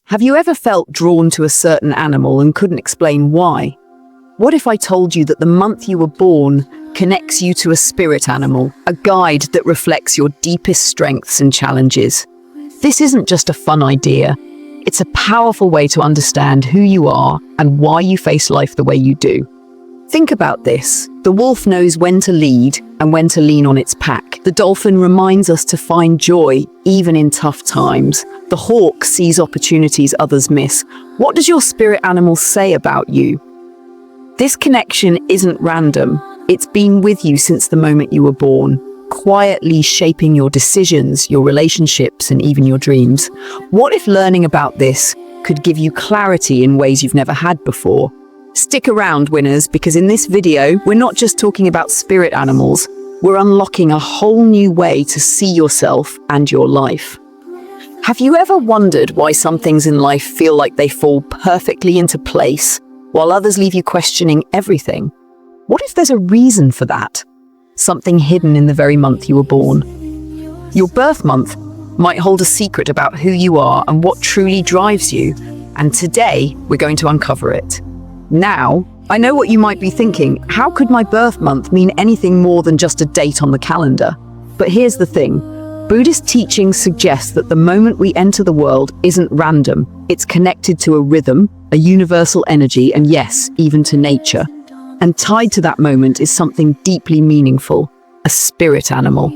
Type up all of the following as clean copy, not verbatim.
Have you ever felt drawn to a certain animal and couldn't explain why? What if I told you that the month you were born connects you to a spirit animal, a guide that reflects your deepest strengths and challenges? This isn't just a fun idea. It's a powerful way to understand who you are and why you face life the way you do. Think about this. The wolf knows when to lead and when to lean on its pack. The dolphin reminds us to find joy even in tough times. The hawk sees opportunities others miss. What does your spirit animal say about you? This connection isn't random. It's been with you since the moment you were born, quietly shaping your decisions, your relationships, and even your dreams. What if learning about this could give you clarity in ways you've never had before? Stick around, winners, because in this video, we're not just talking about spirit animals, we're unlocking a whole new way to see yourself and your life. Have you ever wondered why some things in life feel like they fall perfectly into place, while others leave you questioning everything? What if there's a reason for that? Something hidden in the very month you were born. Your birth month might hold a secret about who you are and what truly drives you, and today we're going to uncover it. Now, I know what you might be thinking. How could my birth month mean anything more than just a date on the calendar? But here's the thing. Buddhist teachings suggest that the moment we enter the world isn't random. It's connected to a rhythm, a universal energy, and yes, even to nature. And tied to that moment is something deeply meaningful, a spirit animal.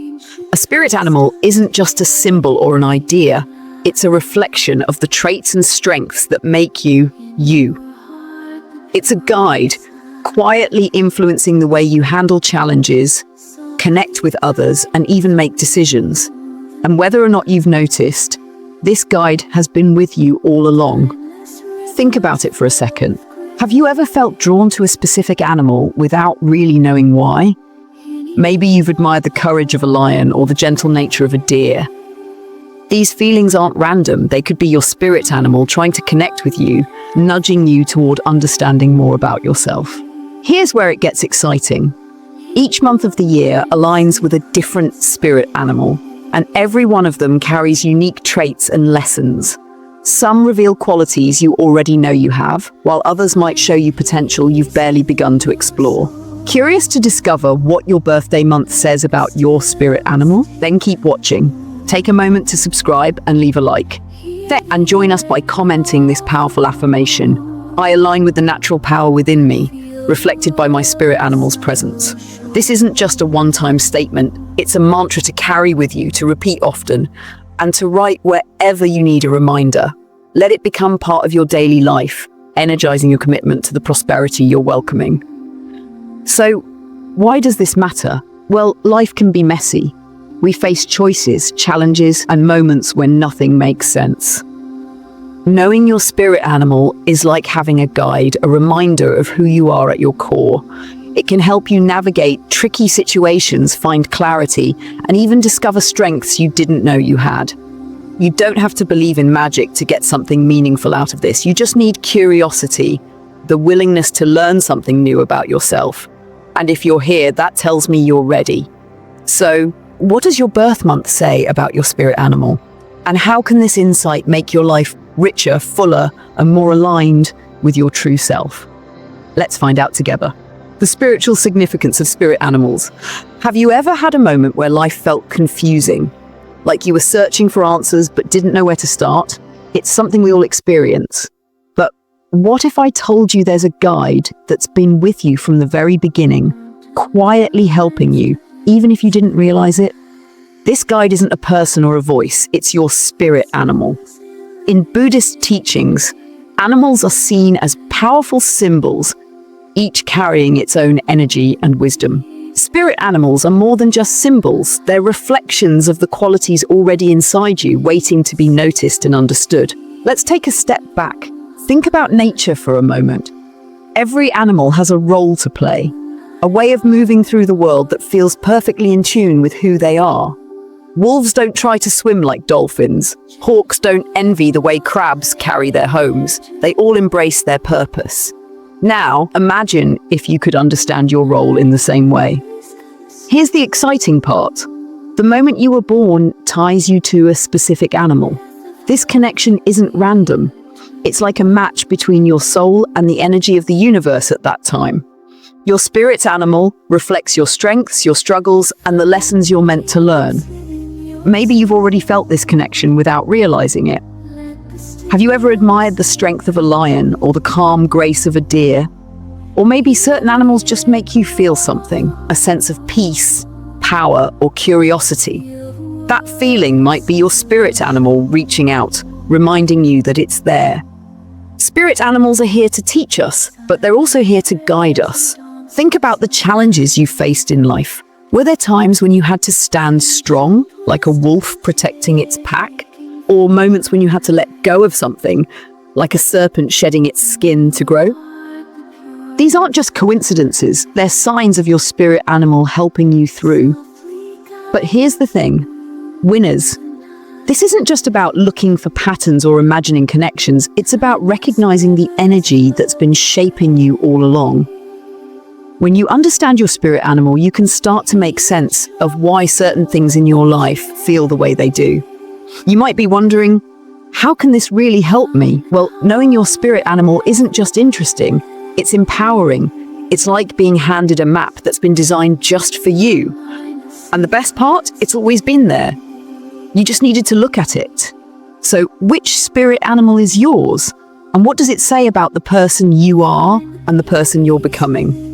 A spirit animal isn't just a symbol or an idea. It's a reflection of the traits and strengths that make you, you. It's a guide, quietly influencing the way you handle challenges, connect with others, and even make decisions. And whether or not you've noticed, this guide has been with you all along. Think about it for a second. Have you ever felt drawn to a specific animal without really knowing why? Maybe you've admired the courage of a lion or the gentle nature of a deer. These feelings aren't random. They could be your spirit animal trying to connect with you, nudging you toward understanding more about yourself. Here's where it gets exciting. Each month of the year aligns with a different spirit animal, and every one of them carries unique traits and lessons. Some reveal qualities you already know you have, while others might show you potential you've barely begun to explore. Curious to discover what your birthday month says about your spirit animal? Then keep watching. Take a moment to subscribe and leave a like. And join us by commenting this powerful affirmation. I align with the natural power within me, reflected by my spirit animal's presence. This isn't just a one-time statement. It's a mantra to carry with you, to repeat often, and to write wherever you need a reminder. Let it become part of your daily life, energizing your commitment to the prosperity you're welcoming. So, why does this matter? Well, life can be messy. We face choices, challenges, and moments when nothing makes sense. Knowing your spirit animal is like having a guide, a reminder of who you are at your core. It can help you navigate tricky situations, find clarity, and even discover strengths you didn't know you had. You don't have to believe in magic to get something meaningful out of this. You just need curiosity, the willingness to learn something new about yourself. And if you're here, that tells me you're ready. So, what does your birth month say about your spirit animal? And how can this insight make your life richer, fuller, and more aligned with your true self? Let's find out together. The spiritual significance of spirit animals. Have you ever had a moment where life felt confusing? Like you were searching for answers but didn't know where to start? It's something we all experience. But what if I told you there's a guide that's been with you from the very beginning, quietly helping you, even if you didn't realize it? This guide isn't a person or a voice, it's your spirit animal. In Buddhist teachings, animals are seen as powerful symbols, each carrying its own energy and wisdom. Spirit animals are more than just symbols, they're reflections of the qualities already inside you, waiting to be noticed and understood. Let's take a step back. Think about nature for a moment. Every animal has a role to play, a way of moving through the world that feels perfectly in tune with who they are. Wolves don't try to swim like dolphins. Hawks don't envy the way crabs carry their homes. They all embrace their purpose. Now, imagine if you could understand your role in the same way. Here's the exciting part. The moment you were born ties you to a specific animal. This connection isn't random. It's like a match between your soul and the energy of the universe at that time. Your spirit animal reflects your strengths, your struggles, and the lessons you're meant to learn. Maybe you've already felt this connection without realizing it. Have you ever admired the strength of a lion or the calm grace of a deer? Or maybe certain animals just make you feel something, a sense of peace, power, or curiosity. That feeling might be your spirit animal reaching out, reminding you that it's there. Spirit animals are here to teach us, but they're also here to guide us. Think about the challenges you faced in life. Were there times when you had to stand strong, like a wolf protecting its pack? Or moments when you had to let go of something, like a serpent shedding its skin to grow? These aren't just coincidences, they're signs of your spirit animal helping you through. But here's the thing, winners, this isn't just about looking for patterns or imagining connections, it's about recognizing the energy that's been shaping you all along. When you understand your spirit animal, you can start to make sense of why certain things in your life feel the way they do. You might be wondering, how can this really help me? Well, knowing your spirit animal isn't just interesting, it's empowering. It's like being handed a map that's been designed just for you. And the best part, it's always been there. You just needed to look at it. So, which spirit animal is yours? And what does it say about the person you are and the person you're becoming?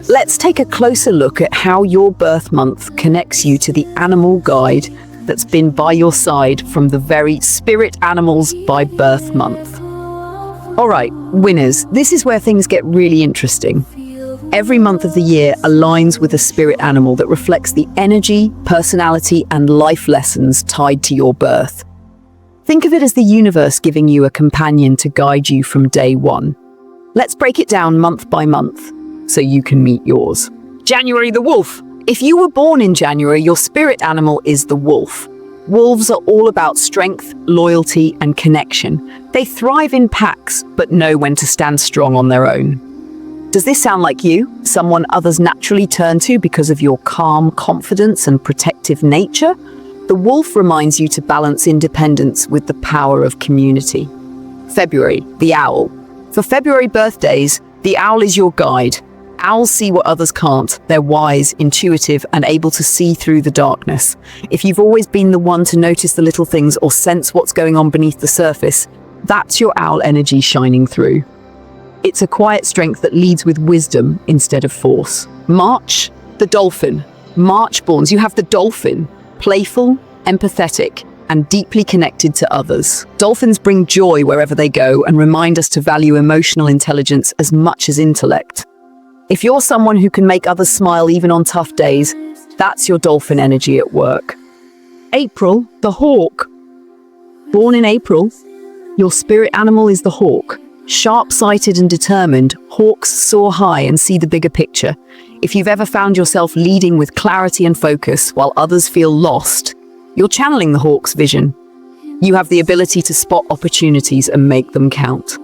Let's take a closer look at how your birth month connects you to the animal guide that's been by your side from the very spirit animals by birth month. All right, winners, this is where things get really interesting. Every month of the year aligns with a spirit animal that reflects the energy, personality, and life lessons tied to your birth. Think of it as the universe giving you a companion to guide you from day one. Let's break it down month by month so you can meet yours. January, the wolf. If you were born in January, your spirit animal is the wolf. Wolves are all about strength, loyalty, and connection. They thrive in packs, but know when to stand strong on their own. Does this sound like you? Someone others naturally turn to because of your calm confidence and protective nature? The wolf reminds you to balance independence with the power of community. February, the owl. For February birthdays, the owl is your guide. Owls see what others can't. They're wise, intuitive, and able to see through the darkness. If you've always been the one to notice the little things or sense what's going on beneath the surface, that's your owl energy shining through. It's a quiet strength that leads with wisdom instead of force. March, the dolphin. March-borns, you have the dolphin. Playful, empathetic, and deeply connected to others. Dolphins bring joy wherever they go and remind us to value emotional intelligence as much as intellect. If you're someone who can make others smile even on tough days, that's your dolphin energy at work. April, the hawk. Born in April, your spirit animal is the hawk. Sharp-sighted and determined, hawks soar high and see the bigger picture. If you've ever found yourself leading with clarity and focus while others feel lost, you're channeling the hawk's vision. You have the ability to spot opportunities and make them count.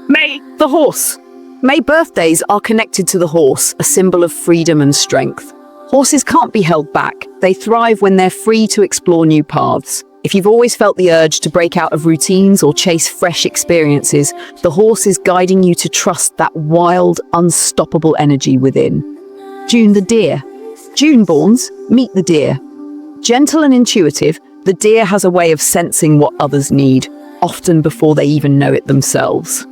May, the horse. May birthdays are connected to the horse, a symbol of freedom and strength. Horses can't be held back. They thrive when they're free to explore new paths. If you've always felt the urge to break out of routines or chase fresh experiences, the horse is guiding you to trust that wild, unstoppable energy within. June, the deer. June-borns, meet the deer. Gentle and intuitive, the deer has a way of sensing what others need, often before they even know it themselves.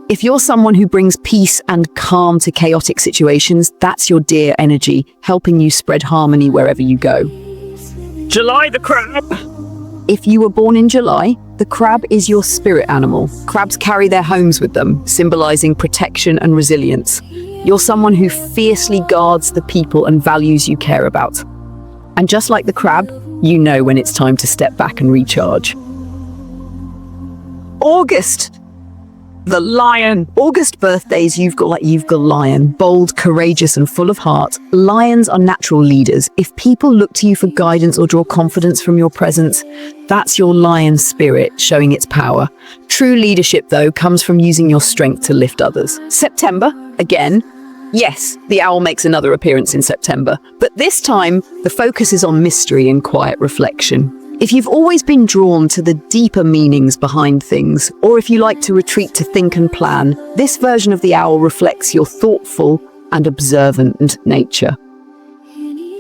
If you're someone who brings peace and calm to chaotic situations, that's your deer energy, helping you spread harmony wherever you go. July, the crab. If you were born in July, the crab is your spirit animal. Crabs carry their homes with them, symbolizing protection and resilience. You're someone who fiercely guards the people and values you care about. And just like the crab, you know when it's time to step back and recharge. August, the lion. August birthdays, you've got lion. Bold, courageous, and full of heart. Lions are natural leaders. If people look to you for guidance or draw confidence from your presence, that's your lion spirit showing its power. True leadership, though, comes from using your strength to lift others. September, again. Yes, the owl makes another appearance in September, but this time the focus is on mystery and quiet reflection. If you've always been drawn to the deeper meanings behind things, or if you like to retreat to think and plan, this version of the owl reflects your thoughtful and observant nature.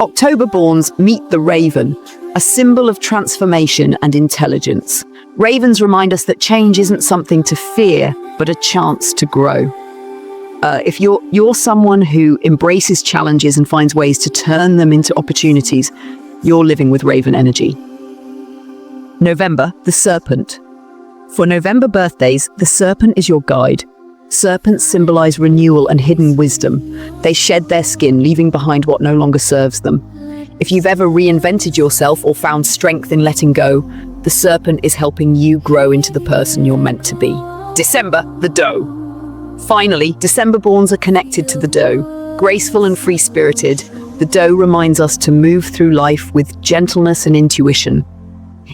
October-borns meet the raven, a symbol of transformation and intelligence. Ravens remind us that change isn't something to fear, but a chance to grow. If you're someone who embraces challenges and finds ways to turn them into opportunities, you're living with raven energy. November, the serpent. For November birthdays, the serpent is your guide. Serpents symbolize renewal and hidden wisdom. They shed their skin, leaving behind what no longer serves them. If you've ever reinvented yourself or found strength in letting go, the serpent is helping you grow into the person you're meant to be. December, the doe. Finally, December-borns are connected to the doe. Graceful and free-spirited, the doe reminds us to move through life with gentleness and intuition.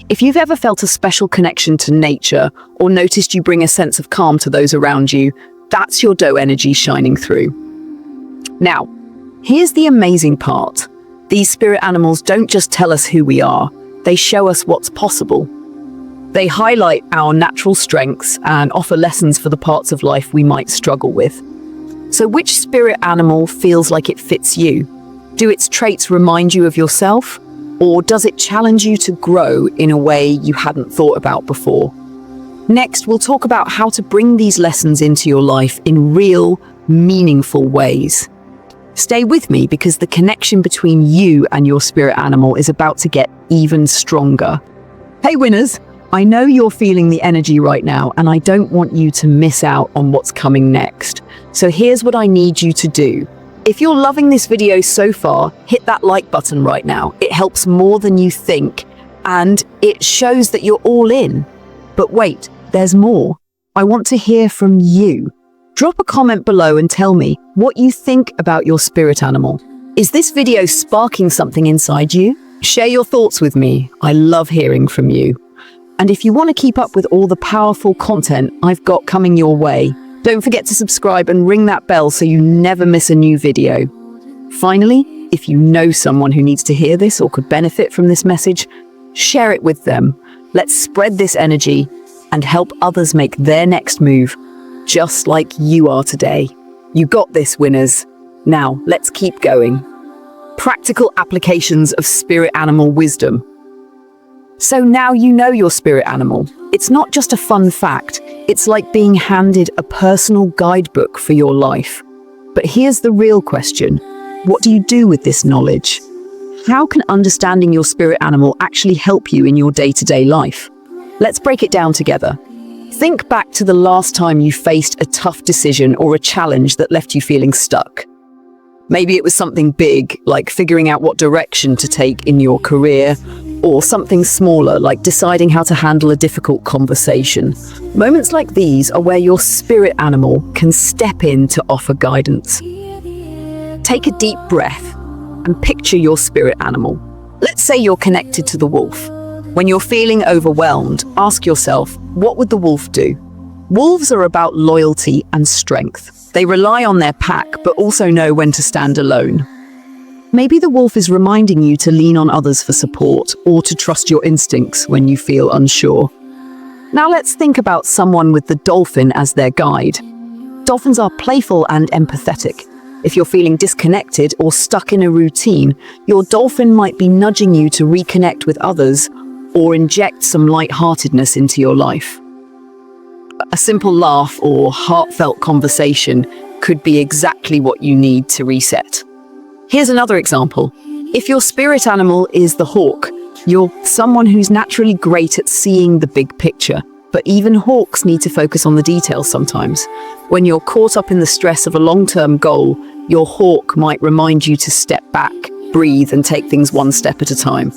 If you've ever felt a special connection to nature or noticed you bring a sense of calm to those around you, that's your doe energy shining through. Now, here's the amazing part. These spirit animals don't just tell us who we are, they show us what's possible. They highlight our natural strengths and offer lessons for the parts of life we might struggle with. So which spirit animal feels like it fits you? Do its traits remind you of yourself? Or does it challenge you to grow in a way you hadn't thought about before? Next, we'll talk about how to bring these lessons into your life in real, meaningful ways. Stay with me because the connection between you and your spirit animal is about to get even stronger. Hey winners, I know you're feeling the energy right now and I don't want you to miss out on what's coming next. So here's what I need you to do. If you're loving this video so far, hit that like button right now. It helps more than you think, and it shows that you're all in. But wait, there's more. I want to hear from you. Drop a comment below and tell me what you think about your spirit animal. Is this video sparking something inside you? Share your thoughts with me. I love hearing from you. And if you want to keep up with all the powerful content I've got coming your way, don't forget to subscribe and ring that bell so you never miss a new video. Finally, if you know someone who needs to hear this or could benefit from this message, share it with them. Let's spread this energy and help others make their next move, just like you are today. You got this, winners. Now, let's keep going. Practical applications of spirit animal wisdom. So now you know your spirit animal. It's not just a fun fact, it's like being handed a personal guidebook for your life. But here's the real question. What do you do with this knowledge? How can understanding your spirit animal actually help you in your day-to-day life? Let's break it down together. Think back to the last time you faced a tough decision or a challenge that left you feeling stuck. Maybe it was something big, like figuring out what direction to take in your career, or something smaller, like deciding how to handle a difficult conversation. Moments like these are where your spirit animal can step in to offer guidance. Take a deep breath and picture your spirit animal. Let's say you're connected to the wolf. When you're feeling overwhelmed, ask yourself, what would the wolf do? Wolves are about loyalty and strength. They rely on their pack, but also know when to stand alone. Maybe the wolf is reminding you to lean on others for support or to trust your instincts when you feel unsure. Now let's think about someone with the dolphin as their guide. Dolphins are playful and empathetic. If you're feeling disconnected or stuck in a routine, your dolphin might be nudging you to reconnect with others or inject some lightheartedness into your life. A simple laugh or heartfelt conversation could be exactly what you need to reset. Here's another example. If your spirit animal is the hawk, you're someone who's naturally great at seeing the big picture. But even hawks need to focus on the details sometimes. When you're caught up in the stress of a long-term goal, your hawk might remind you to step back, breathe, and take things one step at a time.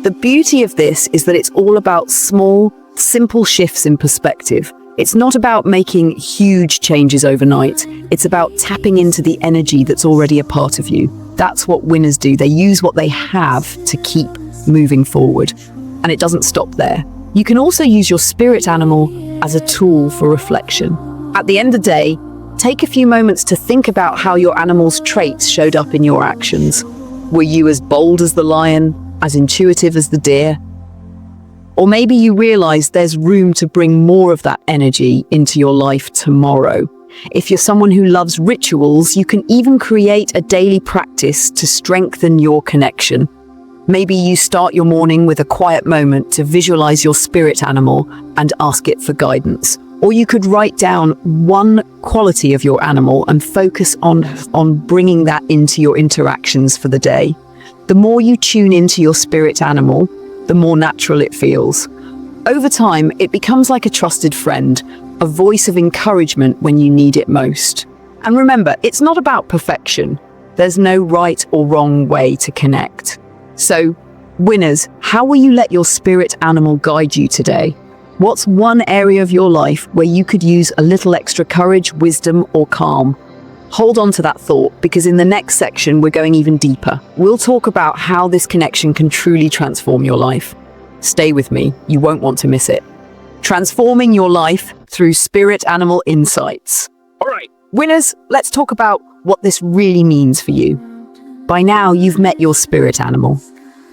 The beauty of this is that it's all about small, simple shifts in perspective. It's not about making huge changes overnight. It's about tapping into the energy that's already a part of you. That's what winners do. They use what they have to keep moving forward. And it doesn't stop there. You can also use your spirit animal as a tool for reflection. At the end of the day, take a few moments to think about how your animal's traits showed up in your actions. Were you as bold as the lion, as intuitive as the deer, Or maybe you realize there's room to bring more of that energy into your life tomorrow. If you're someone who loves rituals, you can even create a daily practice to strengthen your connection. Maybe you start your morning with a quiet moment to visualize your spirit animal and ask it for guidance. Or you could write down one quality of your animal and focus on bringing that into your interactions for the day. The more you tune into your spirit animal, the more natural it feels. Over time, it becomes like a trusted friend, a voice of encouragement when you need it most. And remember, it's not about perfection. There's no right or wrong way to connect. So, winners, how will you let your spirit animal guide you today? What's one area of your life where you could use a little extra courage, wisdom, or calm? Hold on to that thought, because in the next section, we're going even deeper. We'll talk about how this connection can truly transform your life. Stay with me, you won't want to miss it. Transforming your life through spirit animal insights. All right, winners, let's talk about what this really means for you. By now, you've met your spirit animal.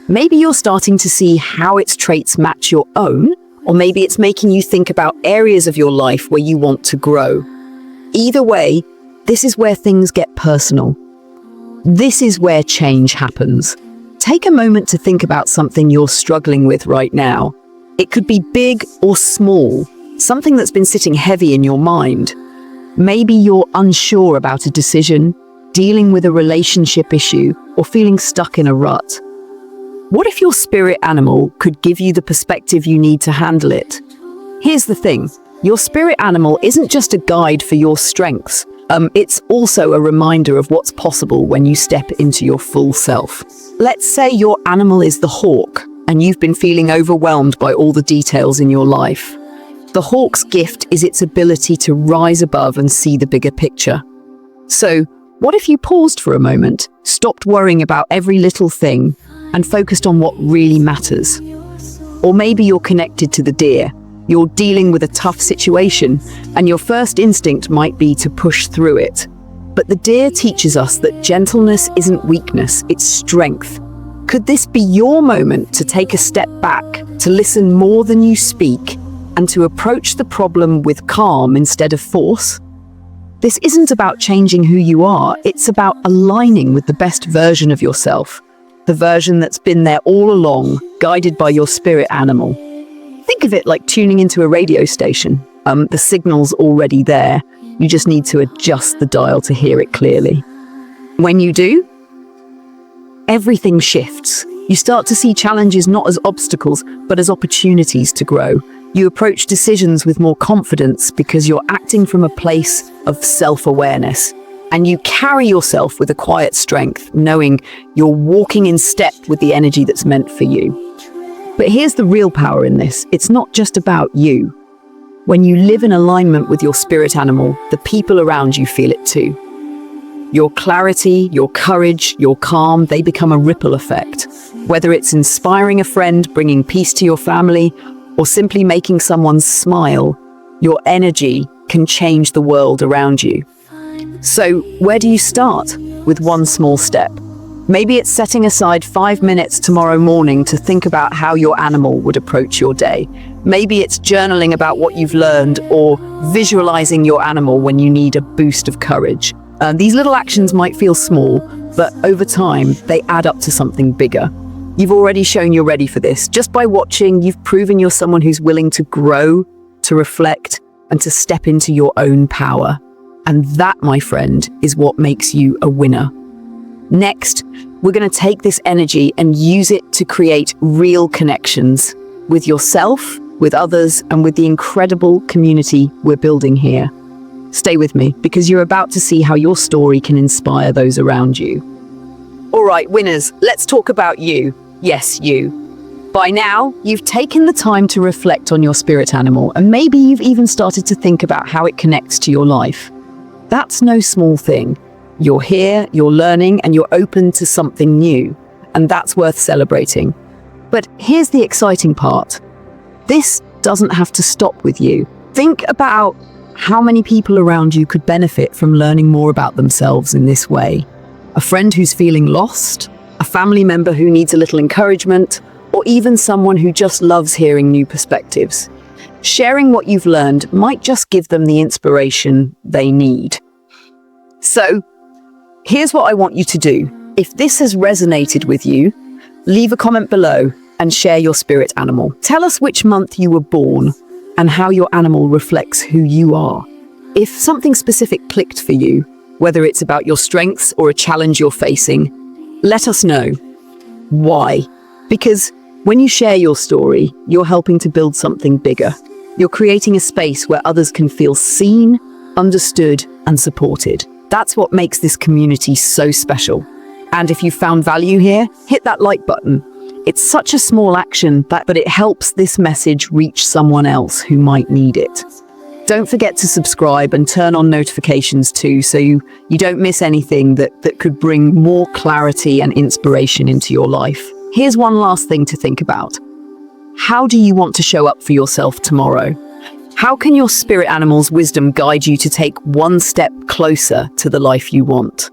Maybe you're starting to see how its traits match your own, or maybe it's making you think about areas of your life where you want to grow. Either way, this is where things get personal. This is where change happens. Take a moment to think about something you're struggling with right now. It could be big or small, something that's been sitting heavy in your mind. Maybe you're unsure about a decision, dealing with a relationship issue, or feeling stuck in a rut. What if your spirit animal could give you the perspective you need to handle it? Here's the thing, your spirit animal isn't just a guide for your strengths. It's also a reminder of what's possible when you step into your full self. Let's say your animal is the hawk, and you've been feeling overwhelmed by all the details in your life. The hawk's gift is its ability to rise above and see the bigger picture. So, what if you paused for a moment, stopped worrying about every little thing, and focused on what really matters? Or maybe you're connected to the deer. You're dealing with a tough situation, and your first instinct might be to push through it. But the deer teaches us that gentleness isn't weakness, it's strength. Could this be your moment to take a step back, to listen more than you speak, and to approach the problem with calm instead of force? This isn't about changing who you are, it's about aligning with the best version of yourself, the version that's been there all along, guided by your spirit animal. Think of it like tuning into a radio station. The signal's already there. You just need to adjust the dial to hear it clearly. When you do, everything shifts. You start to see challenges not as obstacles, but as opportunities to grow. You approach decisions with more confidence because you're acting from a place of self-awareness. And you carry yourself with a quiet strength, knowing you're walking in step with the energy that's meant for you. But here's the real power in this. It's not just about you. When you live in alignment with your spirit animal, the people around you feel it too. Your clarity, your courage, your calm, they become a ripple effect. Whether it's inspiring a friend, bringing peace to your family, or simply making someone smile, your energy can change the world around you. So, where do you start? With one small step. Maybe it's setting aside 5 minutes tomorrow morning to think about how your animal would approach your day. Maybe it's journaling about what you've learned, or visualizing your animal when you need a boost of courage. These little actions might feel small, but over time, they add up to something bigger. You've already shown you're ready for this. Just by watching, you've proven you're someone who's willing to grow, to reflect, and to step into your own power. And that, my friend, is what makes you a winner. Next, we're going to take this energy and use it to create real connections with yourself, with others, and with the incredible community we're building here. Stay with me, because you're about to see how your story can inspire those around you. All right, winners, let's talk about you. Yes, you. By now, you've taken the time to reflect on your spirit animal, and maybe you've even started to think about how it connects to your life. That's no small thing. You're here, you're learning, and you're open to something new, and that's worth celebrating. But here's the exciting part. This doesn't have to stop with you. Think about how many people around you could benefit from learning more about themselves in this way. A friend who's feeling lost, a family member who needs a little encouragement, or even someone who just loves hearing new perspectives. Sharing what you've learned might just give them the inspiration they need. So, here's what I want you to do. If this has resonated with you, leave a comment below and share your spirit animal. Tell us which month you were born and how your animal reflects who you are. If something specific clicked for you, whether it's about your strengths or a challenge you're facing, let us know. Why? Because when you share your story, you're helping to build something bigger. You're creating a space where others can feel seen, understood, and supported. That's what makes this community so special. And if you found value here, hit that like button. It's such a small action, but it helps this message reach someone else who might need it. Don't forget to subscribe and turn on notifications too, so you don't miss anything that could bring more clarity and inspiration into your life. Here's one last thing to think about. How do you want to show up for yourself tomorrow? How can your spirit animal's wisdom guide you to take one step closer to the life you want?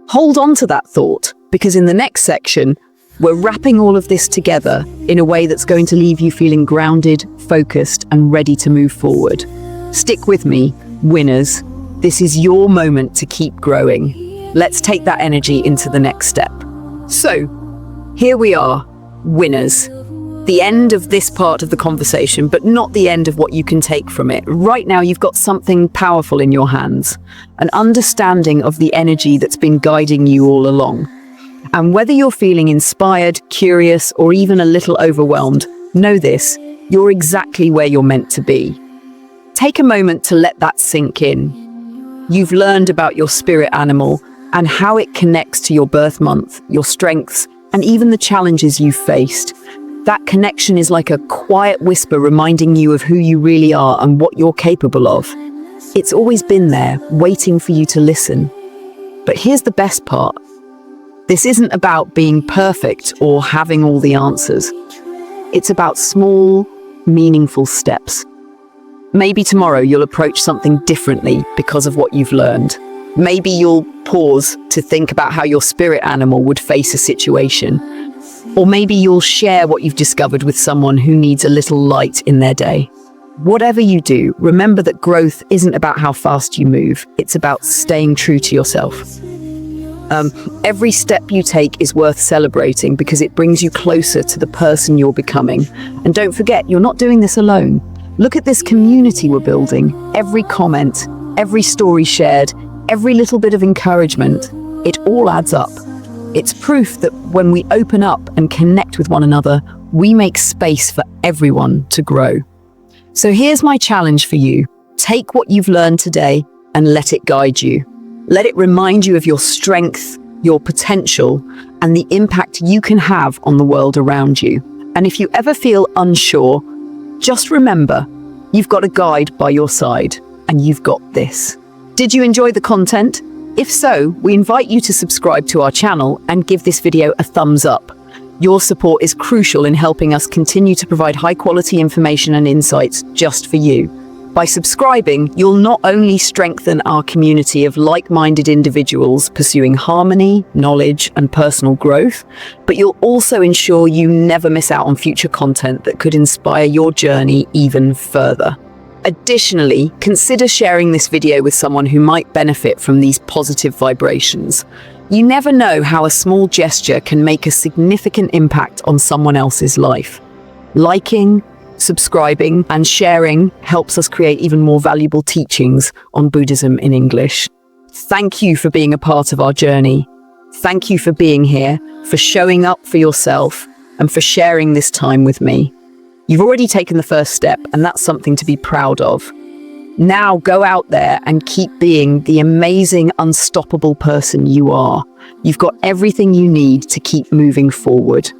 Hold on to that thought, because in the next section, we're wrapping all of this together in a way that's going to leave you feeling grounded, focused, and ready to move forward. Stick with me, winners. This is your moment to keep growing. Let's take that energy into the next step. So, here we are, winners. The end of this part of the conversation, but not the end of what you can take from it. Right now, you've got something powerful in your hands, an understanding of the energy that's been guiding you all along. And whether you're feeling inspired, curious, or even a little overwhelmed, know this, you're exactly where you're meant to be. Take a moment to let that sink in. You've learned about your spirit animal and how it connects to your birth month, your strengths, and even the challenges you've faced. That connection is like a quiet whisper reminding you of who you really are and what you're capable of. It's always been there, waiting for you to listen. But here's the best part. This isn't about being perfect or having all the answers. It's about small, meaningful steps. Maybe tomorrow you'll approach something differently because of what you've learned. Maybe you'll pause to think about how your spirit animal would face a situation. Or maybe you'll share what you've discovered with someone who needs a little light in their day. Whatever you do, remember that growth isn't about how fast you move. It's about staying true to yourself. Every step you take is worth celebrating because it brings you closer to the person you're becoming. And don't forget, you're not doing this alone. Look at this community we're building. Every comment, every story shared, every little bit of encouragement, it all adds up. It's proof that when we open up and connect with one another, we make space for everyone to grow. So here's my challenge for you. Take what you've learned today and let it guide you. Let it remind you of your strength, your potential, and the impact you can have on the world around you. And if you ever feel unsure, just remember, you've got a guide by your side, and you've got this. Did you enjoy the content? If so, we invite you to subscribe to our channel and give this video a thumbs up. Your support is crucial in helping us continue to provide high-quality information and insights just for you. By subscribing, you'll not only strengthen our community of like-minded individuals pursuing harmony, knowledge, and personal growth, but you'll also ensure you never miss out on future content that could inspire your journey even further. Additionally, consider sharing this video with someone who might benefit from these positive vibrations. You never know how a small gesture can make a significant impact on someone else's life. Liking, subscribing, and sharing helps us create even more valuable teachings on Buddhism in English. Thank you for being a part of our journey. Thank you for being here, for showing up for yourself, and for sharing this time with me. You've already taken the first step, and that's something to be proud of. Now go out there and keep being the amazing, unstoppable person you are. You've got everything you need to keep moving forward.